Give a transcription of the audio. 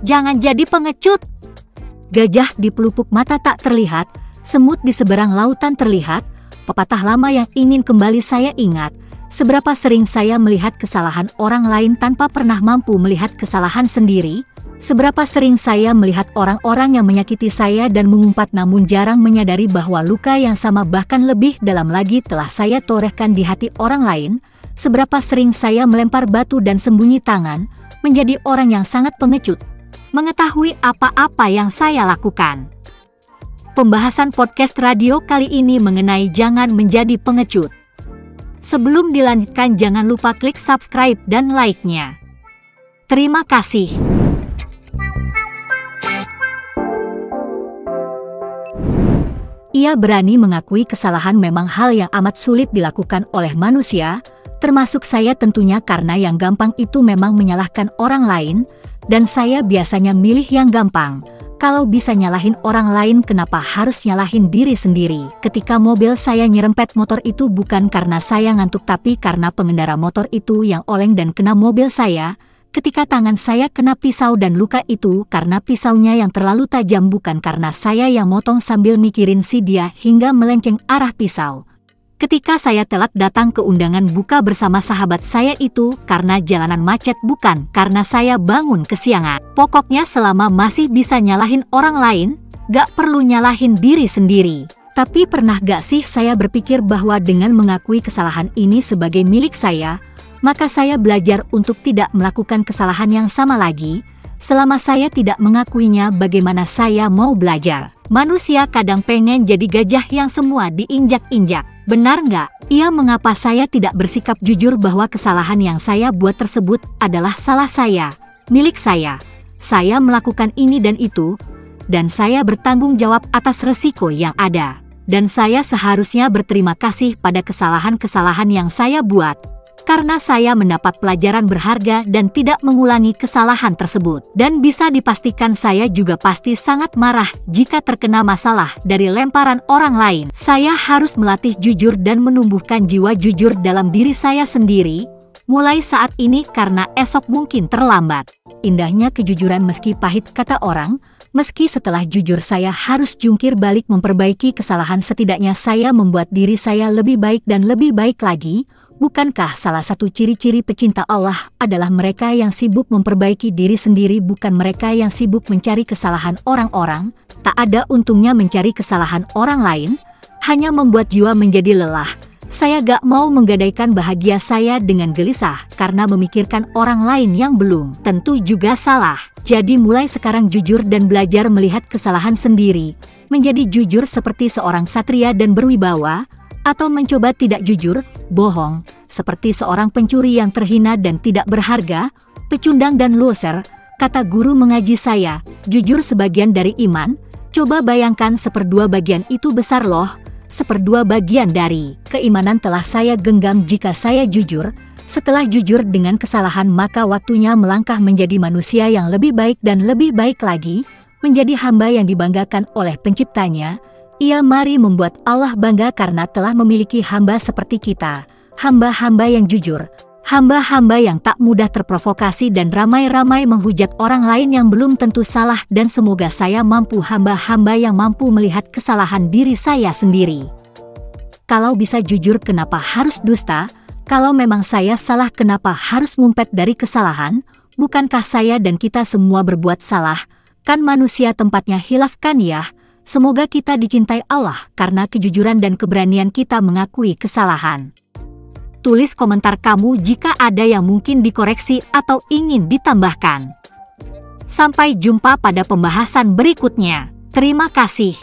Jangan jadi pengecut. Gajah di pelupuk mata tak terlihat, semut di seberang lautan terlihat, pepatah lama yang ingin kembali saya ingat. Seberapa sering saya melihat kesalahan orang lain tanpa pernah mampu melihat kesalahan sendiri. Seberapa sering saya melihat orang-orang yang menyakiti saya dan mengumpat namun jarang menyadari bahwa luka yang sama bahkan lebih dalam lagi telah saya torehkan di hati orang lain. Seberapa sering saya melempar batu dan sembunyi tangan, menjadi orang yang sangat pengecut, mengetahui apa-apa yang saya lakukan. Pembahasan podcast radio kali ini mengenai jangan menjadi pengecut. Sebelum dilanjutkan jangan lupa klik subscribe dan like-nya. Terima kasih. Ia berani mengakui kesalahan memang hal yang amat sulit dilakukan oleh manusia, termasuk saya tentunya karena yang gampang itu memang menyalahkan orang lain, dan saya biasanya milih yang gampang. Kalau bisa nyalahin orang lain kenapa harus nyalahin diri sendiri? Ketika mobil saya nyerempet motor itu bukan karena saya ngantuk tapi karena pengendara motor itu yang oleng dan kena mobil saya. Ketika tangan saya kena pisau dan luka itu karena pisaunya yang terlalu tajam bukan karena saya yang motong sambil mikirin si dia hingga melenceng arah pisau. Ketika saya telat datang ke undangan buka bersama sahabat saya itu karena jalanan macet bukan karena saya bangun kesiangan. Pokoknya selama masih bisa nyalahin orang lain, gak perlu nyalahin diri sendiri. Tapi pernah gak sih saya berpikir bahwa dengan mengakui kesalahan ini sebagai milik saya, maka saya belajar untuk tidak melakukan kesalahan yang sama lagi. Selama saya tidak mengakuinya bagaimana saya mau belajar? Manusia kadang pengen jadi gajah yang semua diinjak-injak. Benar nggak? Ia mengapa saya tidak bersikap jujur bahwa kesalahan yang saya buat tersebut adalah salah saya, milik saya. Saya melakukan ini dan itu, dan saya bertanggung jawab atas resiko yang ada. Dan saya seharusnya berterima kasih pada kesalahan-kesalahan yang saya buat. Karena saya mendapat pelajaran berharga dan tidak mengulangi kesalahan tersebut. Dan bisa dipastikan saya juga pasti sangat marah jika terkena masalah dari lemparan orang lain. Saya harus melatih jujur dan menumbuhkan jiwa jujur dalam diri saya sendiri, mulai saat ini karena esok mungkin terlambat. Indahnya kejujuran meski pahit kata orang, meski setelah jujur saya harus jungkir balik memperbaiki kesalahan setidaknya saya membuat diri saya lebih baik dan lebih baik lagi. Bukankah salah satu ciri-ciri pecinta Allah adalah mereka yang sibuk memperbaiki diri sendiri bukan mereka yang sibuk mencari kesalahan orang-orang? Tak ada untungnya mencari kesalahan orang lain, hanya membuat jiwa menjadi lelah. Saya gak mau menggadaikan bahagia saya dengan gelisah karena memikirkan orang lain yang belum tentu juga salah. Jadi mulai sekarang jujur dan belajar melihat kesalahan sendiri, menjadi jujur seperti seorang satria dan berwibawa, atau mencoba tidak jujur, bohong, seperti seorang pencuri yang terhina dan tidak berharga, pecundang dan loser. Kata guru mengaji saya, jujur sebagian dari iman. Coba bayangkan 1/2 bagian itu besar loh. 1/2 bagian dari keimanan telah saya genggam jika saya jujur. Setelah jujur dengan kesalahan maka waktunya melangkah menjadi manusia yang lebih baik dan lebih baik lagi, menjadi hamba yang dibanggakan oleh penciptanya. Ia mari membuat Allah bangga karena telah memiliki hamba seperti kita, hamba-hamba yang jujur, hamba-hamba yang tak mudah terprovokasi dan ramai-ramai menghujat orang lain yang belum tentu salah dan semoga saya mampu hamba-hamba yang mampu melihat kesalahan diri saya sendiri. Kalau bisa jujur kenapa harus dusta? Kalau memang saya salah kenapa harus ngumpet dari kesalahan? Bukankah saya dan kita semua berbuat salah? Kan manusia tempatnya hilaf kan ya? Semoga kita dicintai Allah karena kejujuran dan keberanian kita mengakui kesalahan. Tulis komentar kamu jika ada yang mungkin dikoreksi atau ingin ditambahkan. Sampai jumpa pada pembahasan berikutnya. Terima kasih.